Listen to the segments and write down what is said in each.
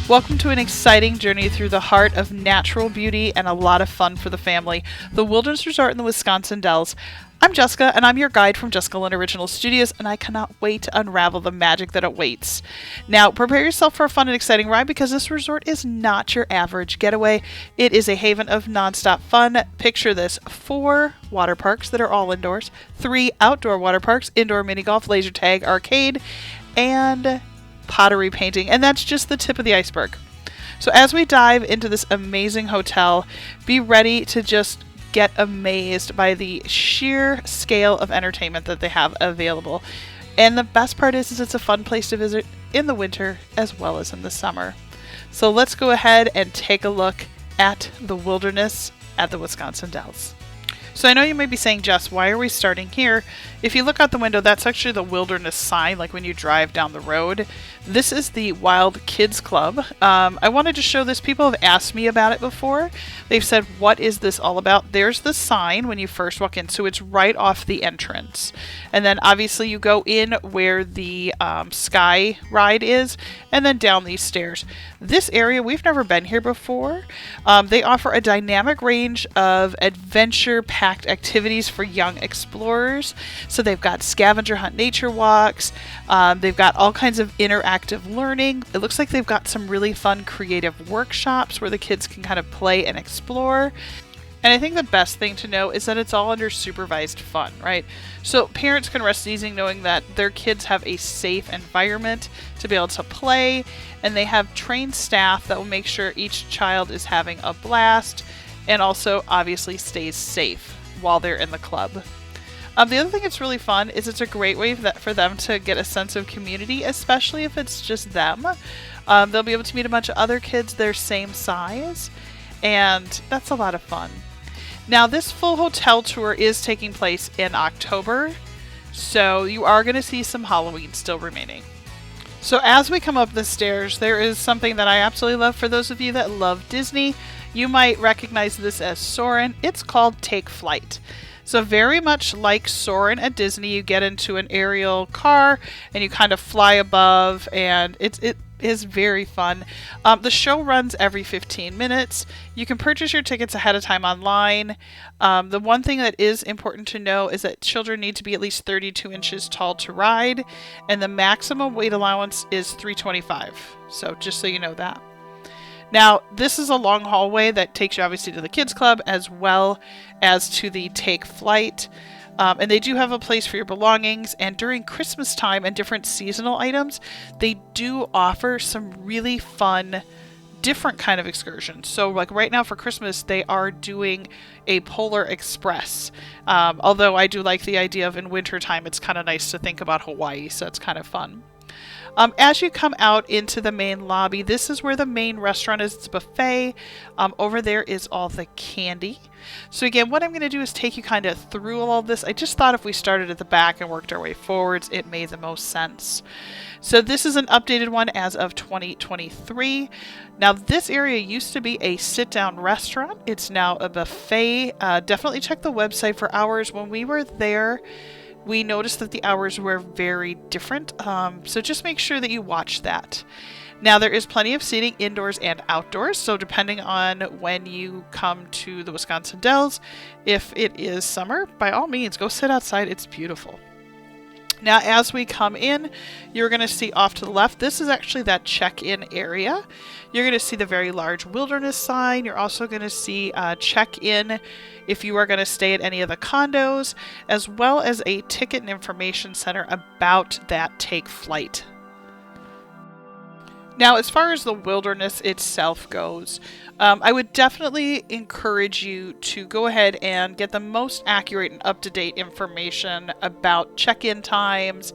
Welcome to an exciting journey through the heart of natural beauty and a lot of fun for the family. The Wilderness Resort in the Wisconsin Dells. I'm Jessica, and I'm your guide from Jessica Lynn Original Studios, and I cannot wait to unravel the magic that awaits. Now, prepare yourself for a fun and exciting ride because this resort is not your average getaway. It is a haven of nonstop fun. Picture this: 4 water parks that are all indoors, 3 outdoor water parks, indoor mini golf, laser tag, arcade, and pottery painting, and that's just the tip of the iceberg. So as we dive into this amazing hotel, be ready to just get amazed by the sheer scale of entertainment that they have available. And the best part is it's a fun place to visit in the winter as well as in the summer. So let's go ahead and take a look at the wilderness at the Wisconsin Dells. So I know you may be saying, Jess, why are we starting here? If you look out the window, that's actually the wilderness sign, like when you drive down the road. This is the Wild Kids Club. I wanted to show this. People have asked me about it before. They've said, what is this all about? There's the sign when you first walk in. So it's right off the entrance. And then obviously you go in where the sky ride is and then down these stairs. This area, we've never been here before. They offer a dynamic range of adventure-packed activities for young explorers. So they've got scavenger hunt nature walks. They've got all kinds of interactive learning. It looks like they've got some really fun creative workshops where the kids can kind of play and explore. And I think the best thing to know is that it's all under supervised fun, right? So parents can rest easy knowing that their kids have a safe environment to be able to play, and they have trained staff that will make sure each child is having a blast and also obviously stays safe while they're in the club. The other thing that's really fun is it's a great way for them to get a sense of community, especially if it's just them. They'll be able to meet a bunch of other kids their same size, and that's a lot of fun. Now, this full hotel tour is taking place in October, so you are going to see some Halloween still remaining. So as we come up the stairs, there is something that I absolutely love. For those of you that love Disney, you might recognize this as Soarin'. It's called Take Flight. So very much like Soarin' at Disney, you get into an aerial car and you kind of fly above, and it is very fun. The show runs every 15 minutes. You can purchase your tickets ahead of time online. The one thing that is important to know is that children need to be at least 32 inches tall to ride, and the maximum weight allowance is 325. So just so you know that. Now, this is a long hallway that takes you obviously to the kids club as well as to the Take Flight. And they do have a place for your belongings. And during Christmas time and different seasonal items, they do offer some really fun, different kind of excursions. So like right now for Christmas, they are doing a Polar Express. Although I do like the idea of in wintertime, it's kind of nice to think about Hawaii. So it's kind of fun. As you come out into the main lobby, this is where the main restaurant is. It's a buffet. Over there is all the candy. So again, what I'm going to do is take you kind of through all of this. I just thought if we started at the back and worked our way forwards, it made the most sense. So this is an updated one as of 2023. Now this area used to be a sit-down restaurant. It's now a buffet. Definitely check the website for hours. When we were there, we noticed that the hours were very different, so just make sure that you watch that. Now, there is plenty of seating indoors and outdoors, so depending on when you come to the Wisconsin Dells, if it is summer, by all means, go sit outside. It's beautiful. Now, as we come in, you're going to see off to the left, this is actually that check-in area. You're going to see the very large wilderness sign. You're also going to see check-in if you are going to stay at any of the condos, as well as a ticket and information center about that Take Flight. Now, as far as the wilderness itself goes, I would definitely encourage you to go ahead and get the most accurate and up-to-date information about check-in times,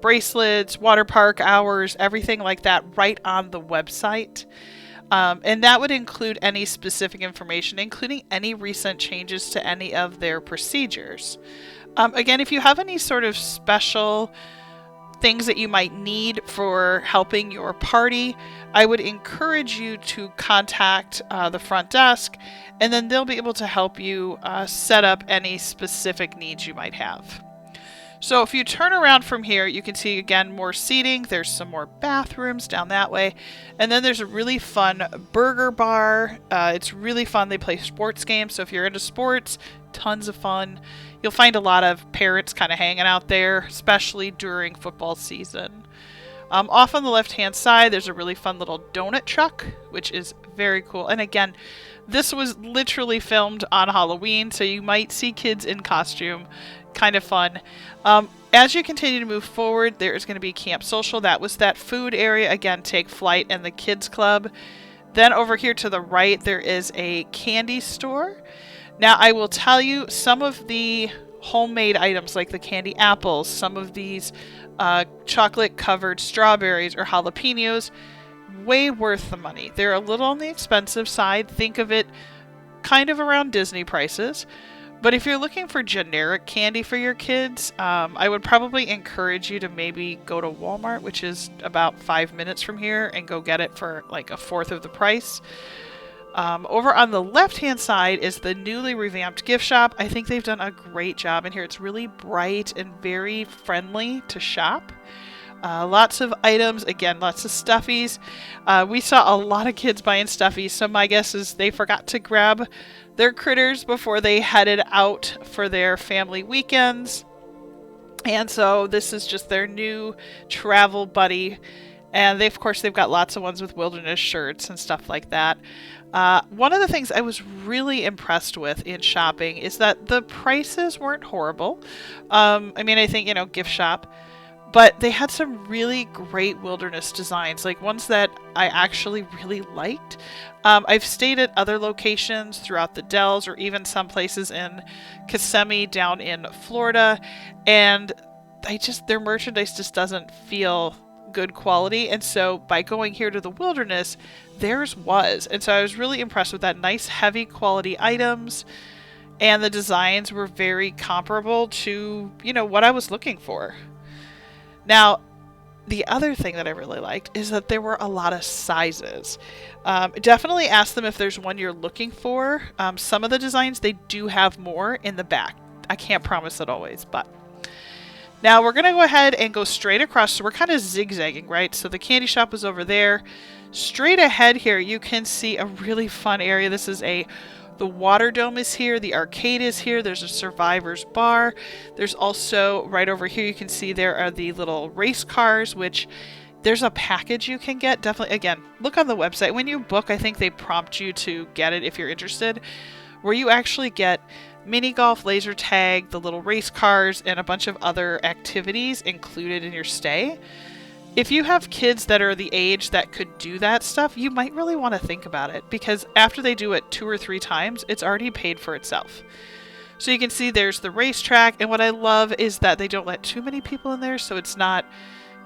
bracelets, water park hours, everything like that right on the website. And that would include any specific information, including any recent changes to any of their procedures. Again, if you have any sort of special things that you might need for helping your party, I would encourage you to contact the front desk, and then they'll be able to help you set up any specific needs you might have. So if you turn around from here, you can see again more seating. There's some more bathrooms down that way. And then there's a really fun burger bar. It's really fun. They play sports games. So if you're into sports, tons of fun. You'll find a lot of parents kind of hanging out there, especially during football season. Off on the left-hand side, there's a really fun little donut truck, which is very cool. And again, this was literally filmed on Halloween, so you might see kids in costume. Kind of fun. As you continue to move forward, there is going to be Camp Social. That was that food area. Again, Take Flight and the Kids Club. Then over here to the right, there is a candy store. Now, I will tell you, some of the homemade items, like the candy apples, some of these chocolate-covered strawberries or jalapenos, way worth the money. They're a little on the expensive side. Think of it kind of around Disney prices. But if you're looking for generic candy for your kids, I would probably encourage you to maybe go to Walmart, which is about 5 minutes from here, and go get it for like a fourth of the price. Over on the left-hand side is the newly revamped gift shop. I think they've done a great job in here. It's really bright and very friendly to shop. Lots of items, again, lots of stuffies. We saw a lot of kids buying stuffies, so my guess is they forgot to grab their critters before they headed out for their family weekends. And so this is just their new travel buddy. And of course, they've got lots of ones with wilderness shirts and stuff like that. One of the things I was really impressed with in shopping is that the prices weren't horrible. I think, gift shop. But they had some really great wilderness designs, like ones that I actually really liked. I've stayed at other locations throughout the Dells, or even some places in Kissimmee down in Florida, and their merchandise just doesn't feel good quality. And so by going here to the wilderness, theirs was. And so I was really impressed with that. Nice, heavy quality items, and the designs were very comparable to, what I was looking for. Now, the other thing that I really liked is that there were a lot of sizes. Definitely ask them if there's one you're looking for. Some of the designs, they do have more in the back. I can't promise it always, but. Now we're going to go ahead and go straight across. So we're kind of zigzagging, right? So the candy shop was over there. Straight ahead here, you can see a really fun area. This is the water dome is here. The arcade is here. There's a survivor's bar. There's also, right over here, you can see there are the little race cars, which there's a package you can get. Definitely, again, look on the website. When you book, I think they prompt you to get it if you're interested, where you actually get mini golf, laser tag, the little race cars, and a bunch of other activities included in your stay. If you have kids that are the age that could do that stuff, you might really want to think about it, because after they do it 2 or 3 times, it's already paid for itself. So you can see there's the racetrack, and what I love is that they don't let too many people in there, so it's not,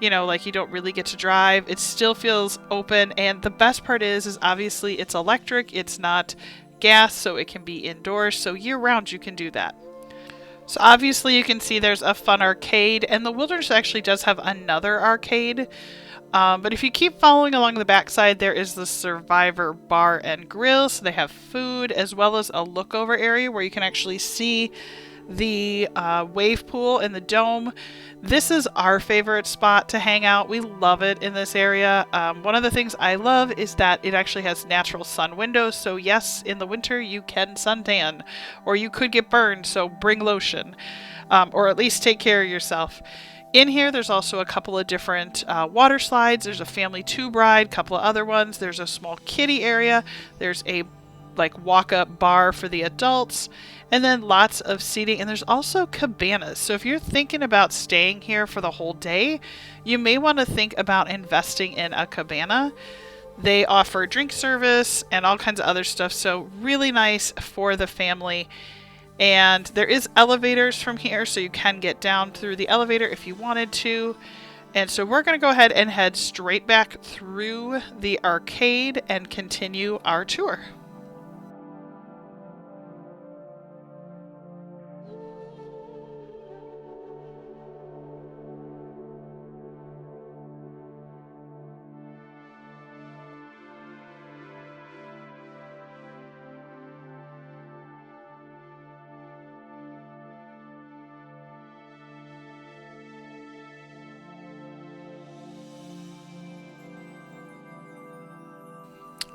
like you don't really get to drive. It still feels open, and the best part is obviously it's electric, it's not gas, so it can be indoors, so year-round you can do that. So obviously you can see there's a fun arcade, and the wilderness actually does have another arcade. But if you keep following along the backside, there is the Survivor Bar and Grill. So they have food as well as a lookover area where you can actually see the wave pool in the dome. This is our favorite spot to hang out. We love it in this area. One of the things I love is that it actually has natural sun windows. So yes, in the winter you can suntan, or you could get burned, so bring lotion, or at least take care of yourself. In here, there's also a couple of different water slides. There's a family tube ride, a couple of other ones. There's a small kiddie area. There's a walk-up bar for the adults, and then lots of seating. And there's also cabanas. So if you're thinking about staying here for the whole day, you may want to think about investing in a cabana. They offer drink service and all kinds of other stuff. So really nice for the family. And there is elevators from here, so you can get down through the elevator if you wanted to. And so we're going to go ahead and head straight back through the arcade and continue our tour.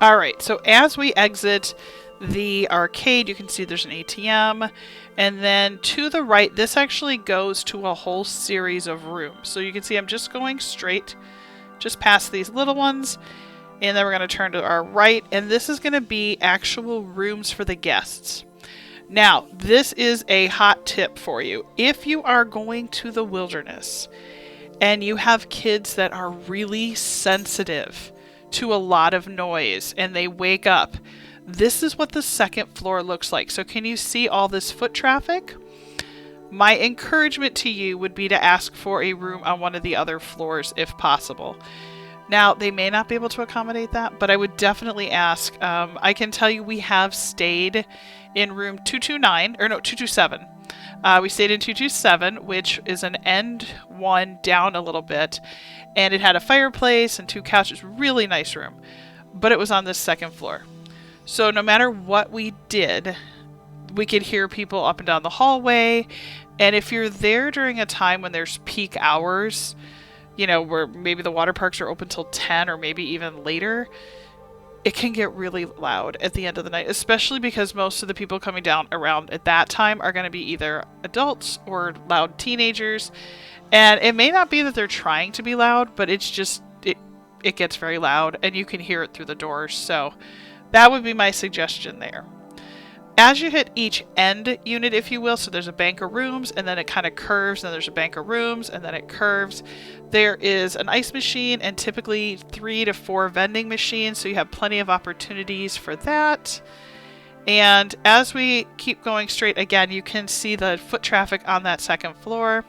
All right, so as we exit the arcade, you can see there's an ATM, and then to the right, this actually goes to a whole series of rooms. So you can see I'm just going straight, just past these little ones, and then we're going to turn to our right, and this is going to be actual rooms for the guests. Now, this is a hot tip for you. If you are going to the wilderness and you have kids that are really sensitive to a lot of noise and they wake up, this is what the second floor looks like. So can you see all this foot traffic? My encouragement to you would be to ask for a room on one of the other floors if possible. Now, they may not be able to accommodate that, but I would definitely ask. I can tell you we have stayed in room 227. We stayed in 227, which is an end one down a little bit, and it had a fireplace and 2 couches. Really nice room, but it was on the second floor. So no matter what we did, we could hear people up and down the hallway, and if you're there during a time when there's peak hours, you know, where maybe the water parks are open till 10 or maybe even later, it can get really loud at the end of the night, especially because most of the people coming down around at that time are going to be either adults or loud teenagers. And it may not be that they're trying to be loud, but it's just, it gets very loud and you can hear it through the doors. So that would be my suggestion there. As you hit each end unit, if you will, so there's a bank of rooms and then it kind of curves, and there's a bank of rooms and then it curves. There is an ice machine and typically 3 to 4 vending machines, so you have plenty of opportunities for that. And as we keep going straight, again, you can see the foot traffic on that second floor.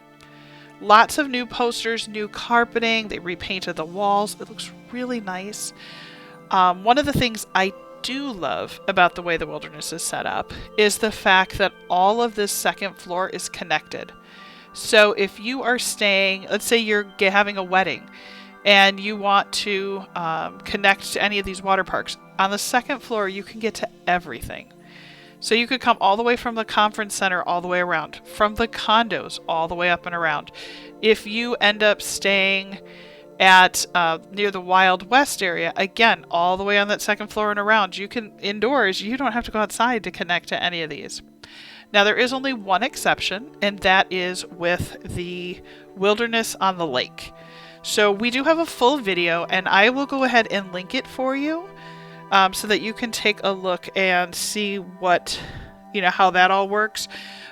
Lots of new posters, new carpeting. They repainted the walls. It looks really nice. One of the things I do love about the way the wilderness is set up is the fact that all of this second floor is connected. So if you are staying, let's say you're having a wedding and you want to connect to any of these water parks, on the second floor you can get to everything. So you could come all the way from the conference center all the way around, from the condos all the way up and around. If you end up staying at near the Wild West area, again, all the way on that second floor and around, you can indoors, you don't have to go outside to connect to any of these. Now there is only one exception, and that is with the wilderness on the lake. So we do have a full video, and I will go ahead and link it for you so that you can take a look and see what, how that all works.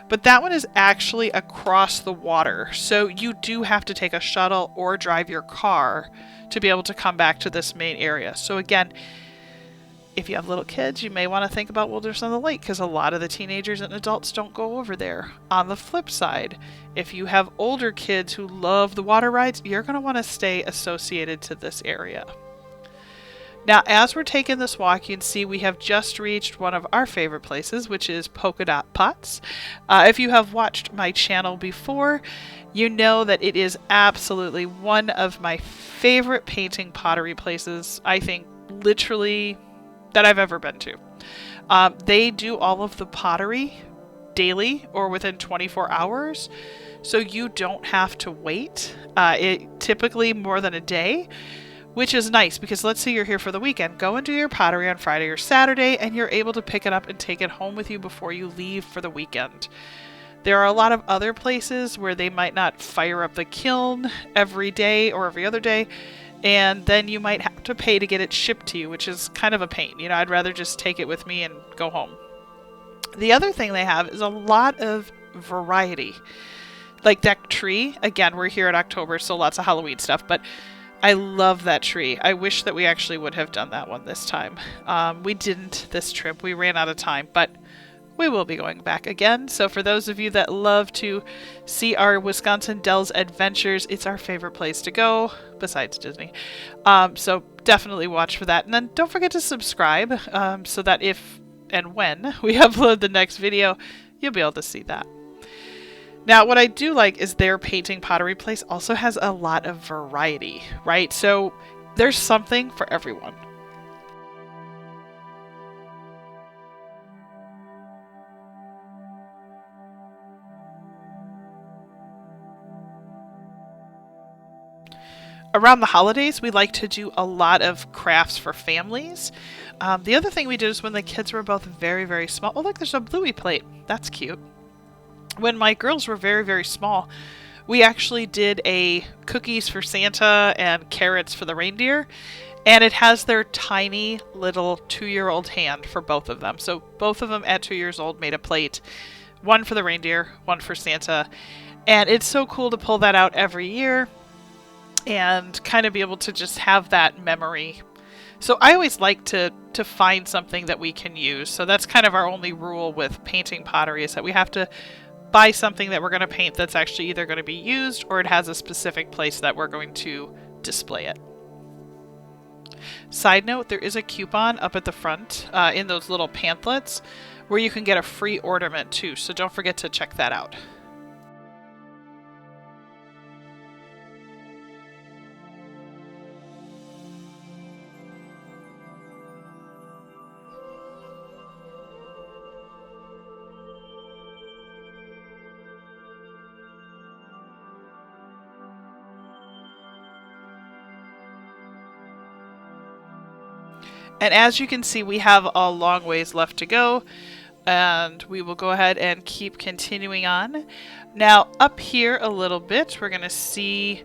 But that one is actually across the water, so you do have to take a shuttle or drive your car to be able to come back to this main area. So again, if you have little kids, you may want to think about Wilderness on the Lake, because a lot of the teenagers and adults don't go over there. On the flip side, if you have older kids who love the water rides, you're going to want to stay associated to this area. Now, as we're taking this walk, you can see we have just reached one of our favorite places, which is Polka Dot Pots. If you have watched my channel before, you know that it is absolutely one of my favorite painting pottery places, I think, literally, that I've ever been to. They do all of the pottery daily or within 24 hours, so you don't have to wait. It typically more than a day, which is nice because let's say you're here for the weekend. Go and do your pottery on Friday or Saturday, and you're able to pick it up and take it home with you before you leave for the weekend. There are a lot of other places where they might not fire up the kiln every day or every other day, and then you might have to pay to get it shipped to you, which is kind of a pain. I'd rather just take it with me and go home. The other thing they have is a lot of variety. Like that tree, again, we're here in October, so lots of Halloween stuff, but I love that tree. I wish that we actually would have done that one this time. We didn't this trip. We ran out of time, but we will be going back again. So for those of you that love to see our Wisconsin Dells adventures, it's our favorite place to go, besides Disney. So definitely watch for that. And then don't forget to subscribe so that if and when we upload the next video, you'll be able to see that. Now, what I do like is their painting pottery place also has a lot of variety, right? So there's something for everyone. Around the holidays, we like to do a lot of crafts for families. The other thing we did is when the kids were both very, very small. Oh, look, there's a Bluey plate. That's cute. When my girls were very, very small, we actually did a cookies for Santa and carrots for the reindeer. And it has their tiny little 2-year-old hand for both of them. So both of them at 2 years old made a plate. One for the reindeer, one for Santa. And it's so cool to pull that out every year and kind of be able to just have that memory. So I always like to find something that we can use. So that's kind of our only rule with painting pottery, is that we have to buy something that we're going to paint that's actually either going to be used or it has a specific place that we're going to display it. Side note, there is a coupon up at the front in those little pamphlets where you can get a free ornament too, so don't forget to check that out. And as you can see, we have a long ways left to go, and we will go ahead and keep continuing on. Now, up here a little bit, we're going to see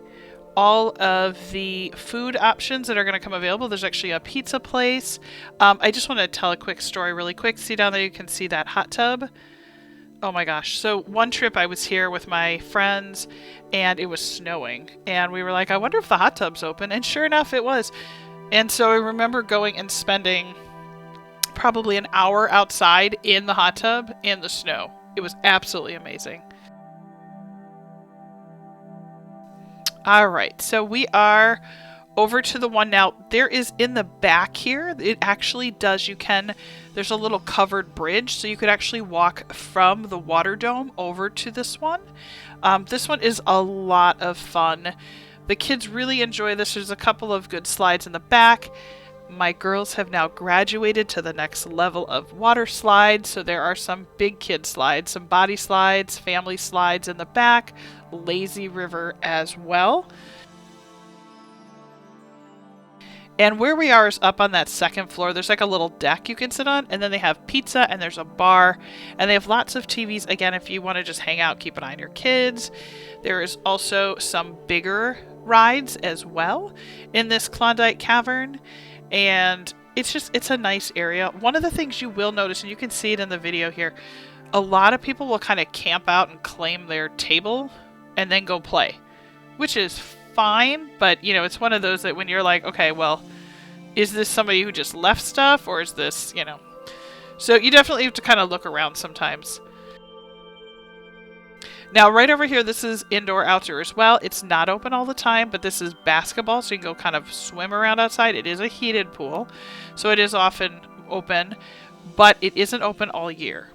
all of the food options that are going to come available. There's actually a pizza place. I just want to tell a quick story really quick. See down there, you can see that hot tub. Oh my gosh. So one trip I was here with my friends, and it was snowing. And we were like, I wonder if the hot tub's open. And sure enough, it was. And so I remember going and spending probably an hour outside in the hot tub in the snow. It was absolutely amazing. All right, so we are over to the one now. There is in the back here, it actually does, there's a little covered bridge, so you could actually walk from the water dome over to this one. This one is a lot of fun. The kids really enjoy this. There's a couple of good slides in the back. My girls have now graduated to the next level of water slides, so there are some big kid slides, some body slides, family slides in the back, lazy river as well. And where we are is up on that second floor. There's like a little deck you can sit on, and then they have pizza, and there's a bar, and they have lots of TVs. Again, if you want to just hang out, keep an eye on your kids. There is also some bigger rides as well in this Klondike Cavern, and it's a nice area. One of the things you will notice, and you can see it in the video here, a lot of people will kind of camp out and claim their table and then go play, which is fine, but you know, it's one of those that when you're like, okay, well, is this somebody who just left stuff, or is this, you know, so you definitely have to kind of look around sometimes. Now, right over here, this is indoor outdoor as well. It's not open all the time, but this is basketball, so you can go kind of swim around outside. It is a heated pool, so it is often open, but it isn't open all year.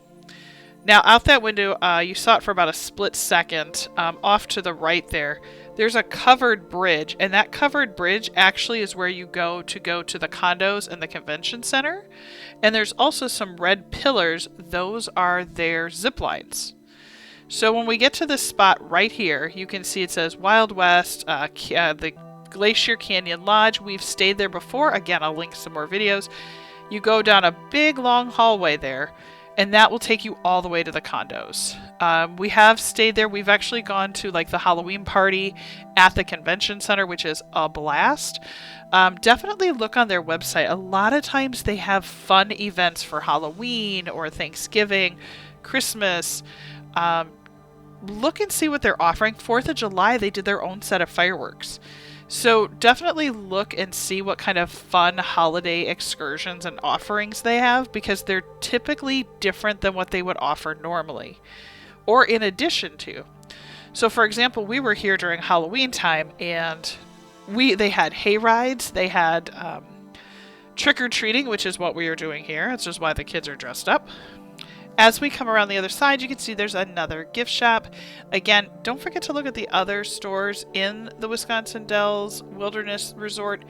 Now, out that window, you saw it for about a split second. Off to the right there, there's a covered bridge, and that covered bridge actually is where you go to the condos and the convention center. And there's also some red pillars. Those are their zip lines. So when we get to this spot right here, you can see it says Wild West, the Glacier Canyon Lodge. We've stayed there before. Again, I'll link some more videos. You go down a big long hallway there, and that will take you all the way to the condos. We have stayed there. We've actually gone to like the Halloween party at the convention center, which is a blast. Definitely look on their website. A lot of times they have fun events for Halloween or Thanksgiving, Christmas. Look and see what they're offering. 4th of July, they did their own set of fireworks. So definitely look and see what kind of fun holiday excursions and offerings they have, because they're typically different than what they would offer normally or in addition to. So for example, we were here during Halloween time, and they had hay rides, they had trick-or-treating, which is what we are doing here. That's just why the kids are dressed up. As we come around the other side, you can see there's another gift shop. Again, don't forget to look at the other stores in the Wisconsin Dells Wilderness Resort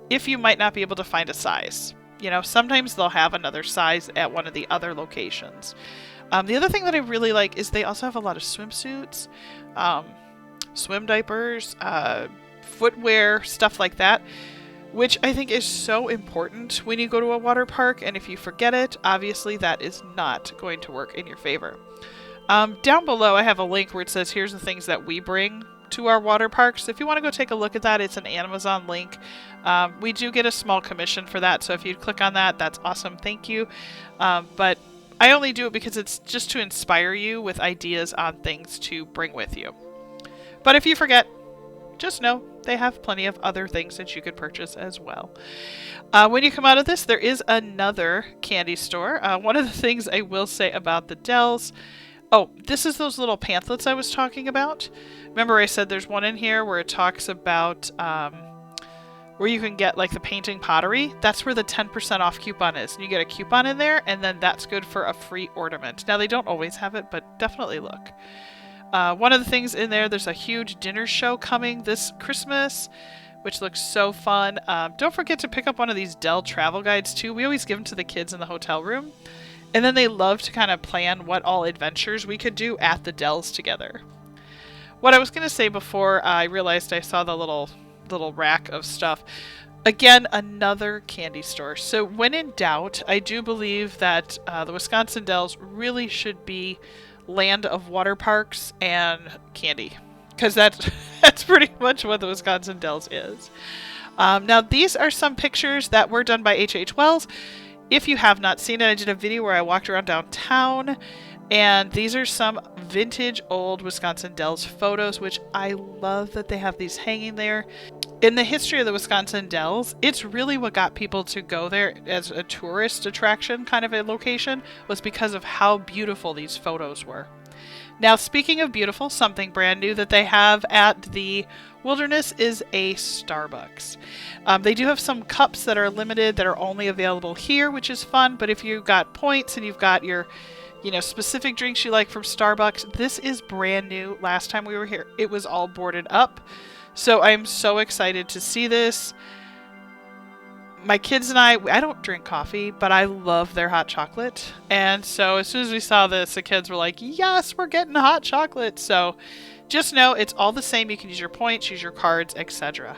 if you might not be able to find a size. You know, sometimes they'll have another size at one of the other locations. The other thing that I really like is they also have a lot of swimsuits, swim diapers, footwear, stuff like that, which I think is so important when you go to a water park. And if you forget it, obviously that is not going to work in your favor. Down below, I have a link where it says, here's the things that we bring to our water parks. If you want to go take a look at that, it's an Amazon link. We do get a small commission for that, so if you'd click on that, that's awesome. Thank you. But I only do it because it's just to inspire you with ideas on things to bring with you. But if you forget, just know they have plenty of other things that you could purchase as well. When you come out of this, there is another candy store. One of the things I will say about the Dells, oh, this is those little pamphlets I was talking about. Remember I said there's one in here where it talks about where you can get like the painting pottery. That's where the 10% off coupon is. And you get a coupon in there, and then that's good for a free ornament. Now, they don't always have it, but definitely look. One of the things in there, there's a huge dinner show coming this Christmas, which looks so fun. Don't forget to pick up one of these Dell travel guides too. We always give them to the kids in the hotel room. And then they love to kind of plan what all adventures we could do at the Dells together. What I was going to say before I realized I saw the little rack of stuff. Again, another candy store. So when in doubt, I do believe that the Wisconsin Dells really should be land of water parks and candy. Because that's pretty much what the Wisconsin Dells is. Now, these are some pictures that were done by H.H. Wells. If you have not seen it, I did a video where I walked around downtown, and these are some vintage old Wisconsin Dells photos, which I love that they have these hanging there. In the history of the Wisconsin Dells, it's really what got people to go there as a tourist attraction, kind of a location, was because of how beautiful these photos were. Now, speaking of beautiful, something brand new that they have at the Wilderness is a Starbucks. They do have some cups that are limited that are only available here, which is fun. But if you've got points and you've got your, specific drinks you like from Starbucks, this is brand new. Last time we were here, it was all boarded up. So I'm so excited to see this. My kids and I don't drink coffee, but I love their hot chocolate. And so as soon as we saw this, the kids were like, yes, we're getting hot chocolate. So just know it's all the same. You can use your points, use your cards, etc.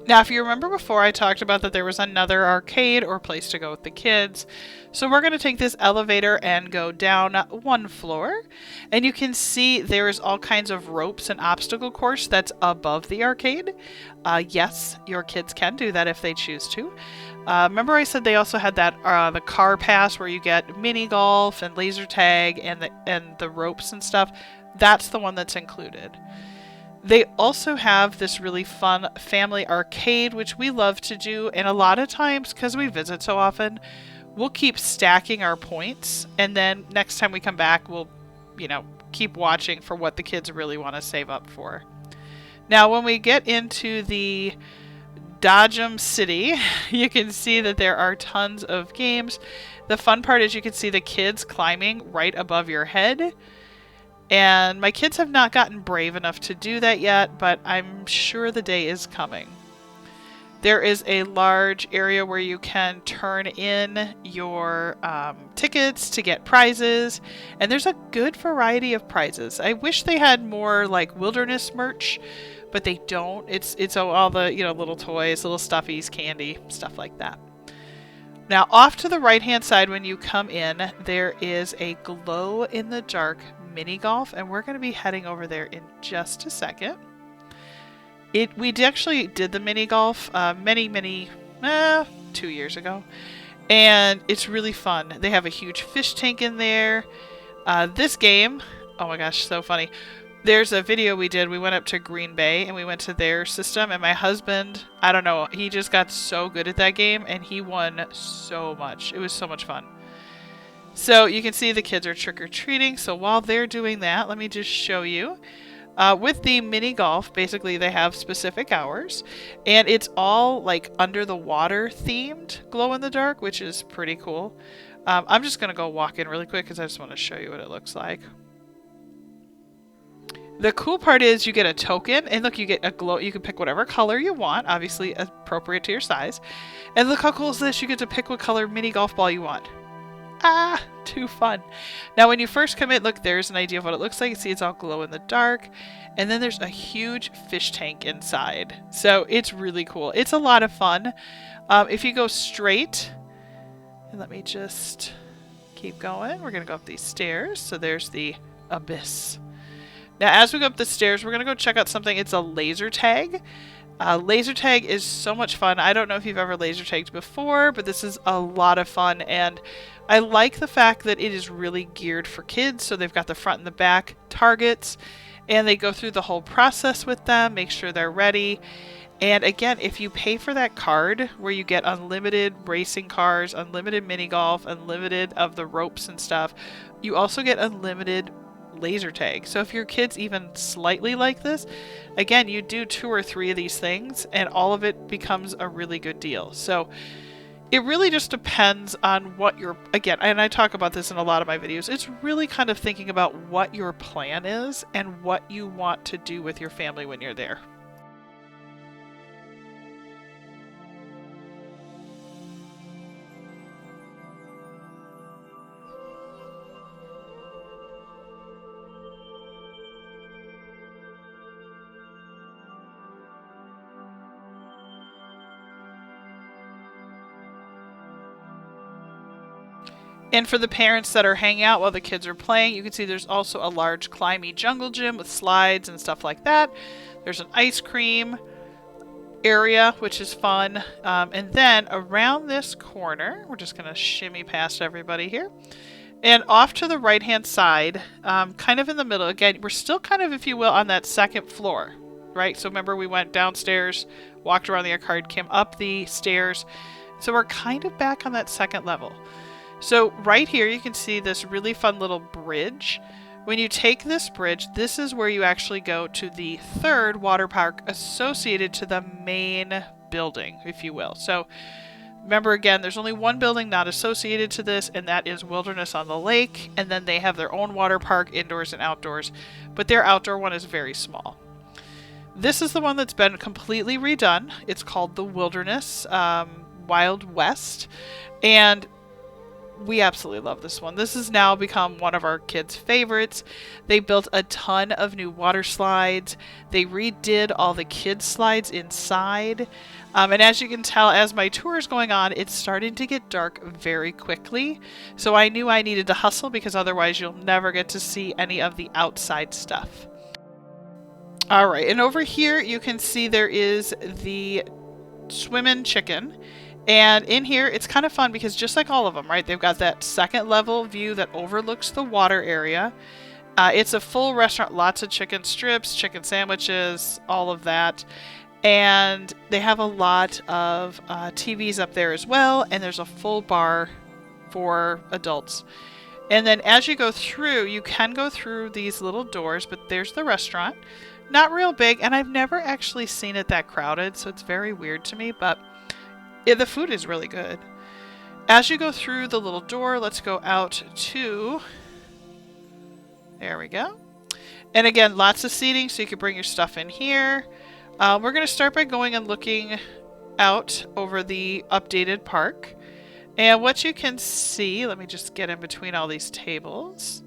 Now, if you remember before, I talked about that there was another arcade or place to go with the kids. So we're going to take this elevator and go down one floor. And you can see there is all kinds of ropes and obstacle course that's above the arcade. Yes, your kids can do that if they choose to. Remember I said they also had that the car pass where you get mini golf and laser tag and the ropes and stuff. That's the one that's included. They also have this really fun family arcade, which we love to do. And a lot of times, because we visit so often, we'll keep stacking our points. And then next time we come back, we'll, keep watching for what the kids really want to save up for. Now, when we get into the Dodgem City, you can see that there are tons of games. The fun part is you can see the kids climbing right above your head. And my kids have not gotten brave enough to do that yet, but I'm sure the day is coming. There is a large area where you can turn in your tickets to get prizes, and there's a good variety of prizes. I wish they had more like wilderness merch, but they don't. It's all the little toys, little stuffies, candy, stuff like that. Now, off to the right-hand side when you come in, there is a glow-in-the-dark mini golf, and we're going to be heading over there in just a second. We actually did the mini golf 2 years ago, and it's really fun. They have a huge fish tank in there. This game, oh my gosh, so funny. There's a video we did. We went up to Green Bay and we went to their system, and my husband, I don't know, he just got so good at that game and he won so much. It was so much fun. So you can see the kids are trick-or-treating. So while they're doing that, let me just show you. With the mini golf, basically they have specific hours, and it's all like under the water themed glow in the dark, which is pretty cool. I'm just going to go walk in really quick because I just want to show you what it looks like. The cool part is you get a token, and look, you get a glow. You can pick whatever color you want, obviously appropriate to your size. And look how cool is this? You get to pick what color mini golf ball you want. too fun. Now, when you first come in, look, there's an idea of what it looks like. You see it's all glow in the dark. And then there's a huge fish tank inside. So it's really cool. It's a lot of fun. If you go straight, and let me just keep going. We're going to go up these stairs. So there's the abyss. Now, as we go up the stairs, we're going to go check out something. It's a laser tag. Laser tag is so much fun. I don't know if you've ever laser tagged before, but this is a lot of fun. And I like the fact that it is really geared for kids. So they've got the front and the back targets. And they go through the whole process with them, make sure they're ready. And again, if you pay for that card where you get unlimited racing cars, unlimited mini golf, unlimited of the ropes and stuff, you also get unlimited laser tag. So if your kids even slightly like this, again, you do 2 or 3 of these things and all of it becomes a really good deal. So it really just depends on what your, again, and I talk about this in a lot of my videos, it's really kind of thinking about what your plan is and what you want to do with your family when you're there. And for the parents that are hanging out while the kids are playing, you can see there's also a large climby jungle gym with slides and stuff like that. There's an ice cream area, which is fun. And then around this corner, we're just going to shimmy past everybody here. And off to the right-hand side, kind of in the middle, again, we're still kind of, if you will, on that second floor, right? So remember we went downstairs, walked around the arcade, came up the stairs. So we're kind of back on that second level. So right here, you can see this really fun little bridge. When you take this bridge, this is where you actually go to the third water park associated to the main building, if you will. So remember, again, there's only one building not associated to this, and that is Wilderness on the Lake. And then they have their own water park, indoors and outdoors. But their outdoor one is very small. This is the one that's been completely redone. It's called the Wilderness Wild West. And we absolutely love this one. This has now become one of our kids' favorites. They built a ton of new water slides. They redid all the kids' slides inside. And as you can tell, as my tour is going on, it's starting to get dark very quickly. So I knew I needed to hustle because otherwise you'll never get to see any of the outside stuff. All right, and over here you can see there is the swimmin' chicken. And in here, it's kind of fun because just like all of them, right? They've got that second level view that overlooks the water area. It's a full restaurant, lots of chicken strips, chicken sandwiches, all of that. And they have a lot of TVs up there as well. And there's a full bar for adults. And then as you go through, you can go through these little doors, but there's the restaurant. Not real big, and I've never actually seen it that crowded, so it's very weird to me, but yeah, the food is really good. As you go through the little door, let's go out to, there we go. And again, lots of seating, so you can bring your stuff in here. We're going to start by going and looking out over the updated park. And what you can see, let me just get in between all these tables.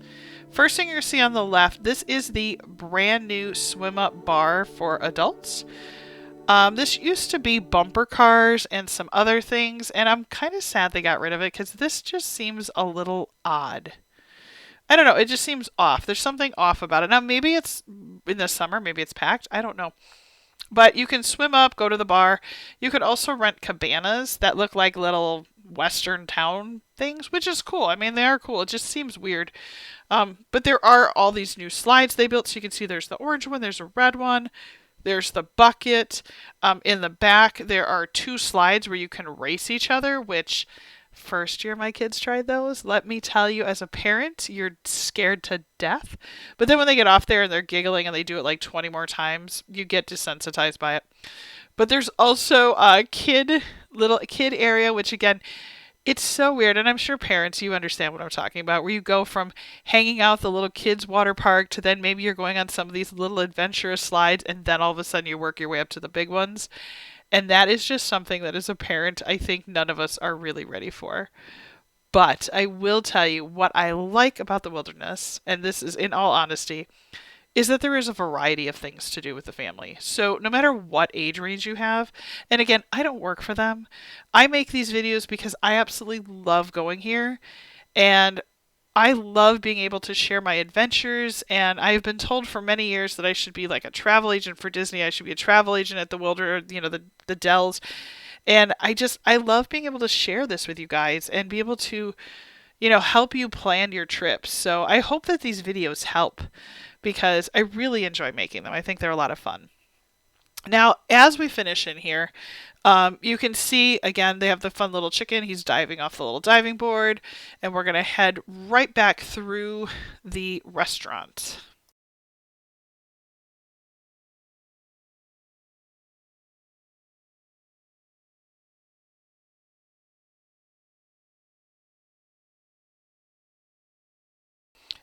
First thing you're going to see on the left, this is the brand new swim up bar for adults. This used to be bumper cars and some other things, and I'm kind of sad they got rid of it because this just seems a little odd. I don't know, it just seems off. There's something off about it. Now, maybe it's in the summer, maybe it's packed, I don't know. But you can swim up, go to the bar. You could also rent cabanas that look like little western town things, which is cool. I mean, they are cool. It just seems weird. But there are all these new slides they built, so you can see there's the orange one, there's a red one. There's the bucket. In the back, there are 2 slides where you can race each other, which first year my kids tried those. Let me tell you, as a parent, you're scared to death. But then when they get off there and they're giggling and they do it like 20 more times, you get desensitized by it. But there's also a little kid area, which again, it's so weird, and I'm sure parents, you understand what I'm talking about, where you go from hanging out at the little kids' water park to then maybe you're going on some of these little adventurous slides, and then all of a sudden you work your way up to the big ones. And that is just something that as a parent, I think none of us are really ready for. But I will tell you what I like about the wilderness, and this is in all honesty, is that there is a variety of things to do with the family. So no matter what age range you have, and again, I don't work for them. I make these videos because I absolutely love going here, and I love being able to share my adventures, and I've been told for many years that I should be like a travel agent for Disney. I should be a travel agent at the the Dells. And I love being able to share this with you guys and be able to, help you plan your trips. So I hope that these videos help because I really enjoy making them. I think they're a lot of fun. Now, as we finish in here, you can see again they have the fun little chicken. He's diving off the little diving board, and we're going to head right back through the restaurant.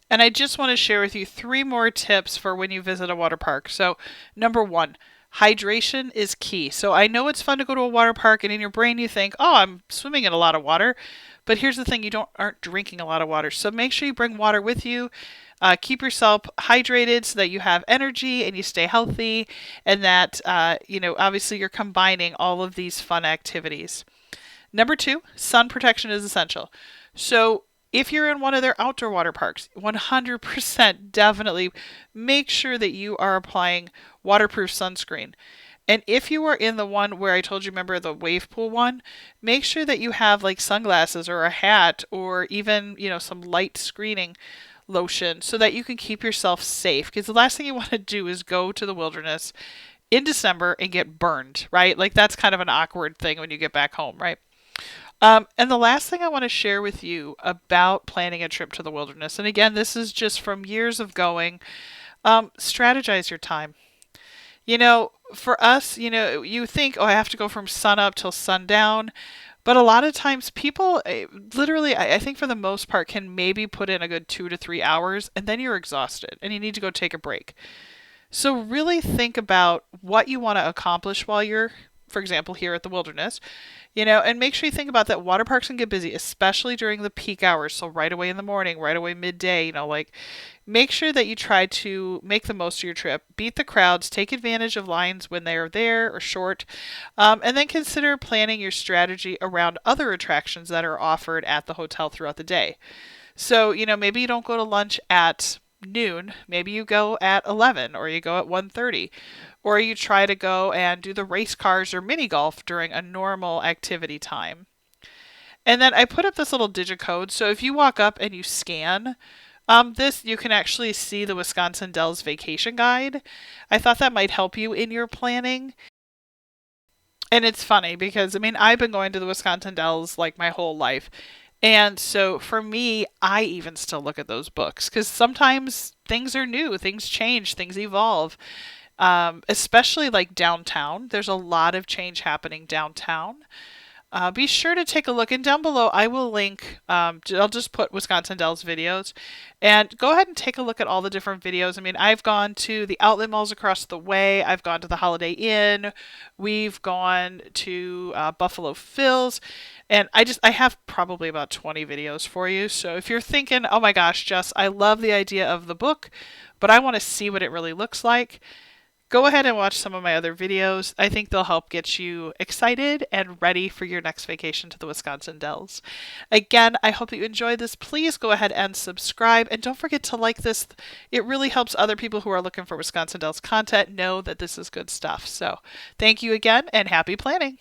And I just want to share with you three more tips for when you visit a water park. So, number one, hydration is key. So, I know it's fun to go to a water park, and in your brain you think, oh, I'm swimming in a lot of water. But here's the thing, aren't drinking a lot of water. So, make sure you bring water with you. Keep yourself hydrated so that you have energy and you stay healthy, and that, obviously you're combining all of these fun activities. Number two, sun protection is essential. So, if you're in one of their outdoor water parks, 100% definitely make sure that you are applying waterproof sunscreen. And if you are in the one where I told you, remember the wave pool one, make sure that you have like sunglasses or a hat or even, some light screening lotion so that you can keep yourself safe. Because the last thing you want to do is go to the wilderness in December and get burned, right? Like that's kind of an awkward thing when you get back home, right? And the last thing I want to share with you about planning a trip to the wilderness, and again, this is just from years of going, strategize your time. For us, you think, oh, I have to go from sun up till sundown. But a lot of times people literally, I think for the most part, can maybe put in a good 2 to 3 hours and then you're exhausted and you need to go take a break. So really think about what you want to accomplish while you're, for example, here at the wilderness, and make sure you think about that water parks can get busy, especially during the peak hours. So right away in the morning, right away midday, like make sure that you try to make the most of your trip, beat the crowds, take advantage of lines when they are there or short, and then consider planning your strategy around other attractions that are offered at the hotel throughout the day. So, maybe you don't go to lunch at noon, maybe you go at 11 or you go at 1:30, or you try to go and do the race cars or mini golf during a normal activity time. And then I put up this little digicode, so if you walk up and you scan this, you can actually see the Wisconsin Dells vacation guide. I thought that might help you in your planning. And it's funny because I've been going to the Wisconsin Dells like my whole life. And so for me, I even still look at those books because sometimes things are new, things change, things evolve. Especially like downtown. There's a lot of change happening downtown. Be sure to take a look. And down below, I will link, I'll just put Wisconsin Dells videos. And go ahead and take a look at all the different videos. I've gone to the outlet malls across the way. I've gone to the Holiday Inn. We've gone to Buffalo Phil's. And I have probably about 20 videos for you. So if you're thinking, oh my gosh, Jess, I love the idea of the book, but I want to see what it really looks like, go ahead and watch some of my other videos. I think they'll help get you excited and ready for your next vacation to the Wisconsin Dells. Again, I hope that you enjoyed this. Please go ahead and subscribe. And don't forget to like this. It really helps other people who are looking for Wisconsin Dells content know that this is good stuff. So thank you again and happy planning.